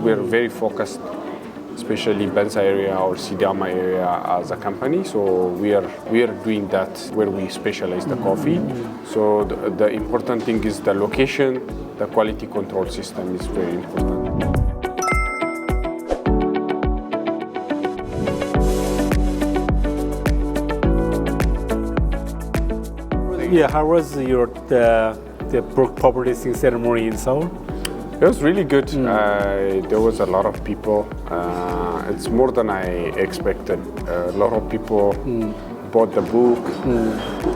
We're very focused, especially Bensa area or Sidama area as a company. So we are doing that where we specialize the coffee. So the important thing is the location, the quality control system is very important. Yeah, how was the publishing ceremony in Seoul? It was really good. There was a lot of people. It's more than I expected. A lot of people bought the book.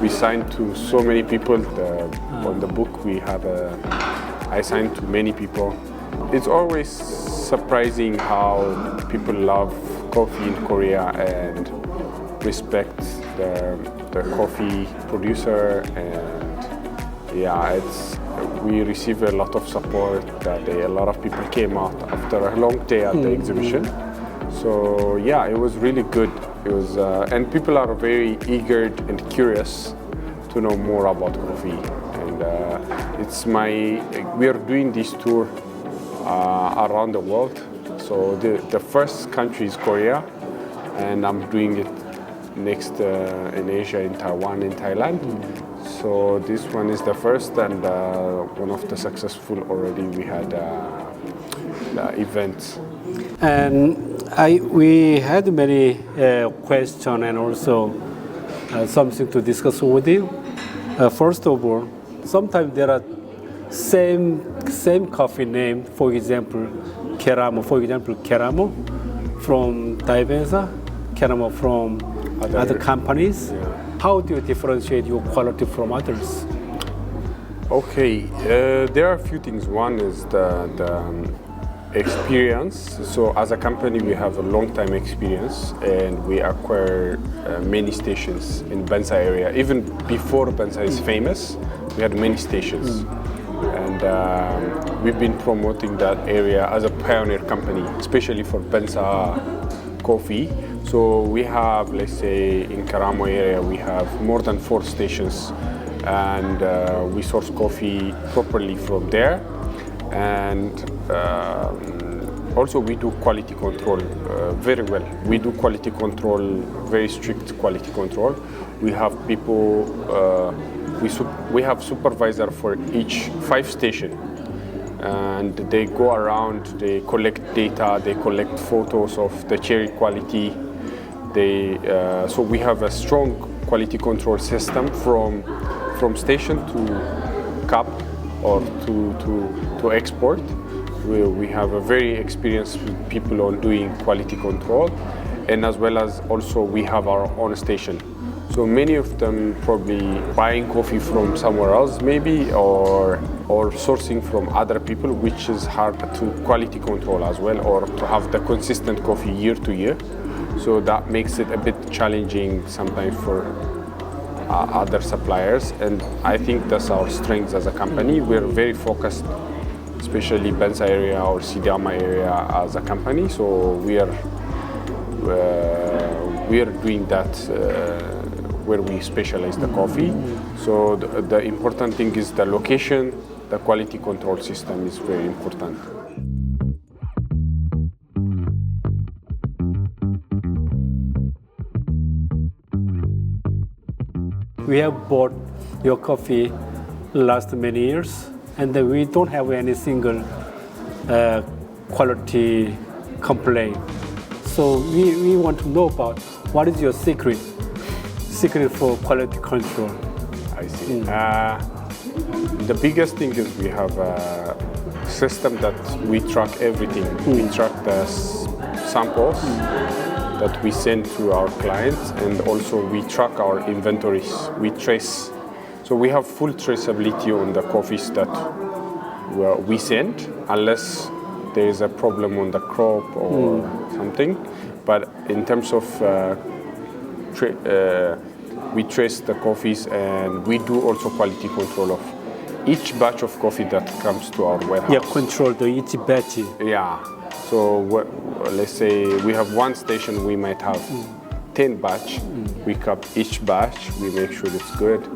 We signed to so many people. On the book, I signed to many people. It's always surprising how people love coffee in Korea and respect the coffee producer, and we receive a lot of support that day. A lot of people came out after a long day at the exhibition. So yeah, it was really good. It was, and people are very eager and curious to know more about coffee. And we are doing this tour around the world. So the first country is Korea, and I'm doing it next in Asia, in Taiwan, in Thailand. So this one is the first, and one of the successful already. We had events. And we had many questions and also something to discuss with you. First of all, sometimes there are same coffee name. For example, Keramo from Dayebensa, Keramo from other companies. Yeah. How do you differentiate your quality from others? Okay, there are a few things. One is the experience. So as a company, we have a long time experience, and we acquire many stations in Bensa area. Even before Bensa is famous, we had many stations. And we've been promoting that area as a pioneer company, especially for Bensa coffee. So we have, let's say, in Keramo의 area, we have more than 4 stations, and we source coffee properly from there. And also we do quality control very well. We do quality control, very strict quality control. We have people, we have supervisor for each 5 stations. And they go around, they collect data, they collect photos of the cherry quality. So we have a strong quality control system from station to cup or to export. We have a very experienced people on doing quality control, and as well as also we have our own station. So many of them probably buying coffee from somewhere else maybe, or sourcing from other people, which is hard to quality control as well, or to have the consistent coffee year to year. So that makes it a bit challenging sometimes for other suppliers, and I think that's our strength as a company. We're very focused, especially Bensa area or Sidama area as a company. So we are doing that where we specialize the coffee. So the important thing is the location, the quality control system is very important. We have bought your coffee last many years, and we don't have any single quality complaint. So we want to know about what is your secret for quality control. I see. The biggest thing is we have a system that we track everything. We track the samples that we send to our clients, and also we track our inventories. We trace. So we have full traceability on the coffees that we send, unless there is a problem on the crop or something. But in terms of we trace the coffees, and we do also quality control of each batch of coffee that comes to our warehouse. Yeah, control each batch. Yeah. So let's say we have one station, we might have 10 batch. We cup each batch, we make sure it's good.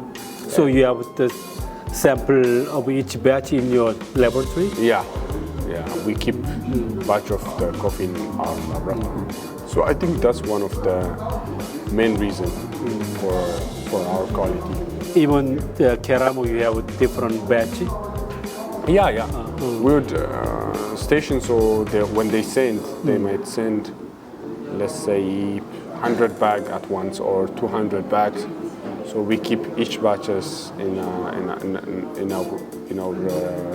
So you have the sample of each batch in your laboratory? Yeah, we keep batch of the coffee in our wrapper. So I think that's one of the main reasons for our quality. Even the Keramo, you have a different batch. Yeah. Weird stations, so when they send, they might send, let's say, 100 bags at once or 200 bags. So we keep each batches in our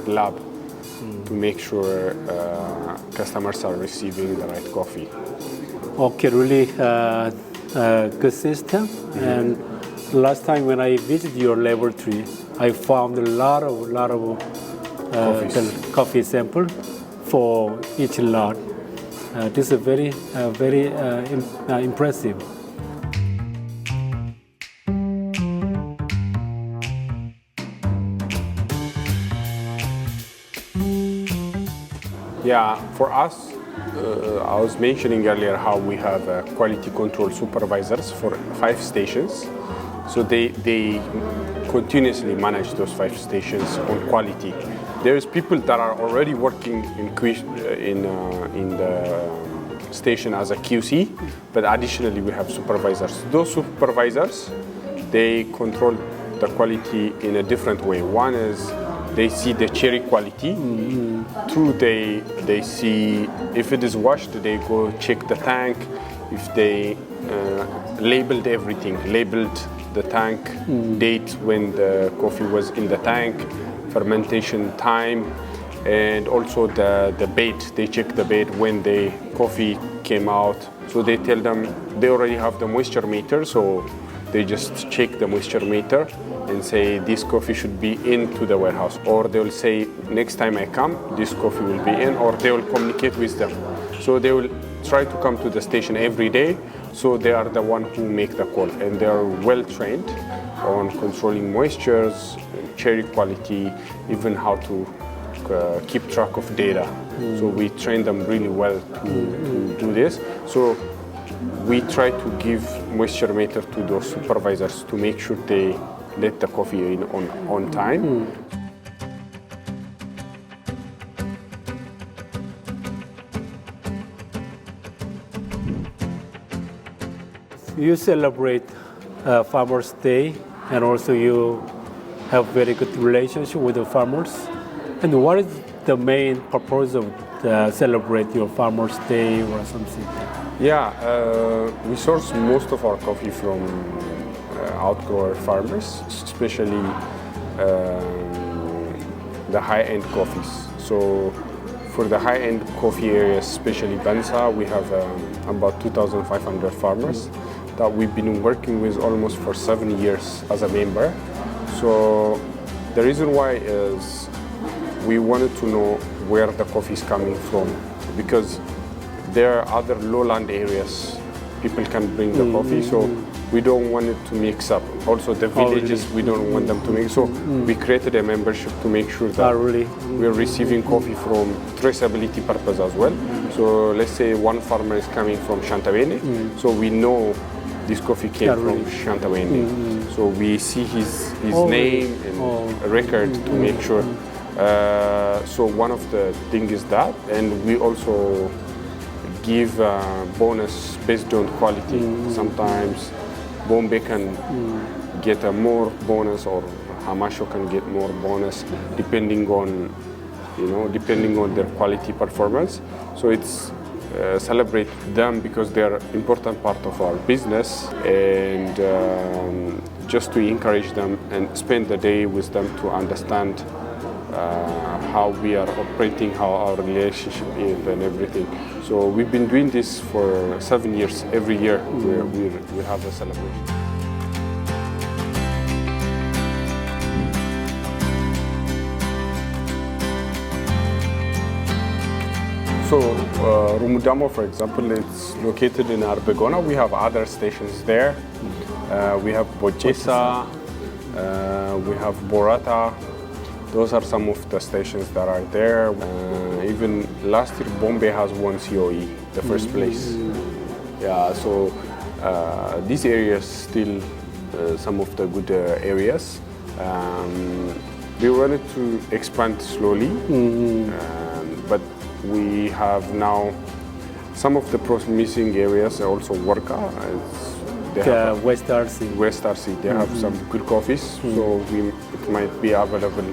lab to make sure customers are receiving the right coffee. Okay, really good system. And last time when I visited your laboratory, I found a lot of coffee sample for each lot. This is very impressive. Yeah, for us, I was mentioning earlier how we have quality control supervisors for 5 stations. So they continuously manage those 5 stations on quality. There's people that are already working in the station as a QC, but additionally we have supervisors. Those supervisors, they control the quality in a different way. One is they see the cherry quality. 2, they see if it is washed, they go check the tank. If they labeled everything, labeled the tank date when the coffee was in the tank, fermentation time, and also the bait. They check the bait when the coffee came out. So they tell them they already have the moisture meter, so they just check the moisture meter and say this coffee should be into the warehouse. Or they'll say next time I come, this coffee will be in, or they will communicate with them. So they will try to come to the station every day, so they are the one who make the call, and they are well trained on controlling moistures, cherry quality, even how to keep track of data. So we train them really well to do this. So we try to give moisture meter to those supervisors to make sure they let the coffee in on time. You celebrate Farmers' Day, and also you have very good relationship with the farmers. And what is the main purpose of celebrate your Farmers' Day or something? Yeah, we source most of our coffee from outgrower farmers, especially the high-end coffees. So for the high-end coffee areas, especially Bunna, we have about 2,500 farmers that we've been working with almost for 7 years as a member. So the reason why is we wanted to know where the coffee is coming from, because there are other lowland areas people can bring the coffee, so we don't want it to mix up. Also the villages, we don't want them to mix. So we created a membership to make sure that we're receiving coffee from traceability purpose as well. So let's say one farmer is coming from Shantawene, so we know this coffee came from Shantawene. So we see his name and record to make sure. So one of the things is that, and we also give bonus based on quality. Sometimes Bombay can get a more bonus, or Hamasho can get more bonus, depending on their quality performance. So it's celebrate them because they are important part of our business, and just to encourage them and spend the day with them to understand how we are operating, how our relationship is and everything. So we've been doing this for 7 years. Every year we have a celebration. So Rumudamo, for example, it's located in Arbegona. We have other stations there. We have Bojesa, we have Borata. Those are some of the stations that are there. Even last year, Bombay has won COE, the first place. Yeah, so these areas still some of the good areas. We wanted to expand slowly, but We have now some of the missing areas are also Warka. West RC. West RC, they have some good coffees, so it might be available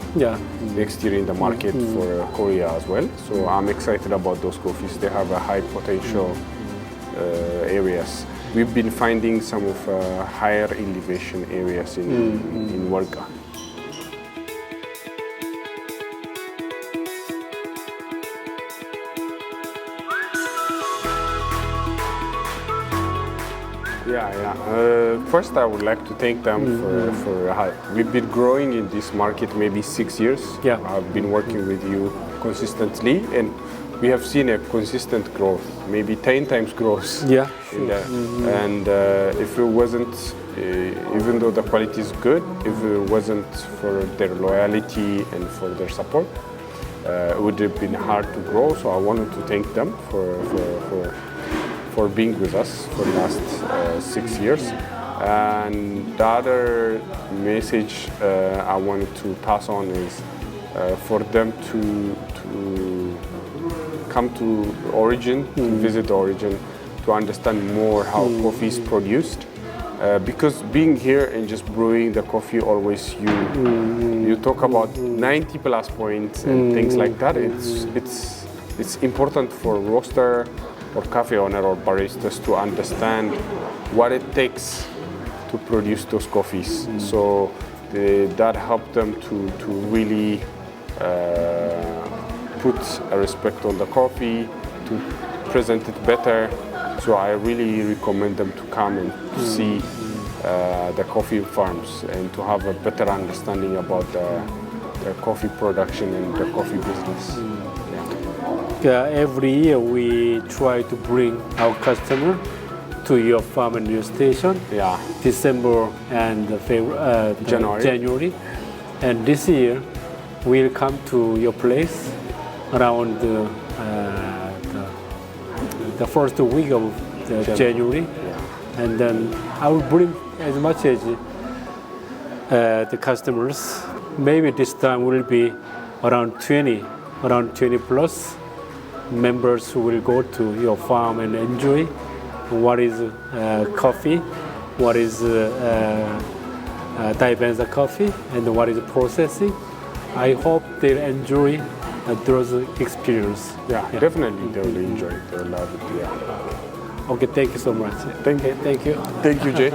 next year in the market for Korea as well. So I'm excited about those coffees. They have a high potential areas. We've been finding some of higher elevation areas in Warka. First, I would like to thank them for we've been growing in this market maybe 6 years. I've been working with you consistently, and we have seen a consistent growth, maybe 10 times growth. And if it wasn't, even though the quality is good, if it wasn't for their loyalty and for their support, it would have been hard to grow. So I wanted to thank them for being with us for the last 6 years. And the other message I wanted to pass on is for them to come to Origin, to visit Origin, to understand more how coffee is produced. Because being here and just brewing the coffee, always you talk about 90 plus points and things like that. It's important for roaster or cafe owner or baristas to understand what it takes to produce those coffees. So that helped them to really put a respect on the coffee, to present it better. So I really recommend them to come and to see the coffee farms and to have a better understanding about the coffee production and the coffee business. Every year we try to bring our customer to your farm and your station. December and January. And this year we'll come to your place around the first week of January. And then I will bring as much as the customers. Maybe this time will be around 20 plus members who will go to your farm and enjoy what is coffee, what is Dayebensa coffee, and what is processing. I hope they'll enjoy those experience. Definitely they will enjoy it. They will love it. Okay, thank you so much. Thank you. Thank you. Thank you, Jay.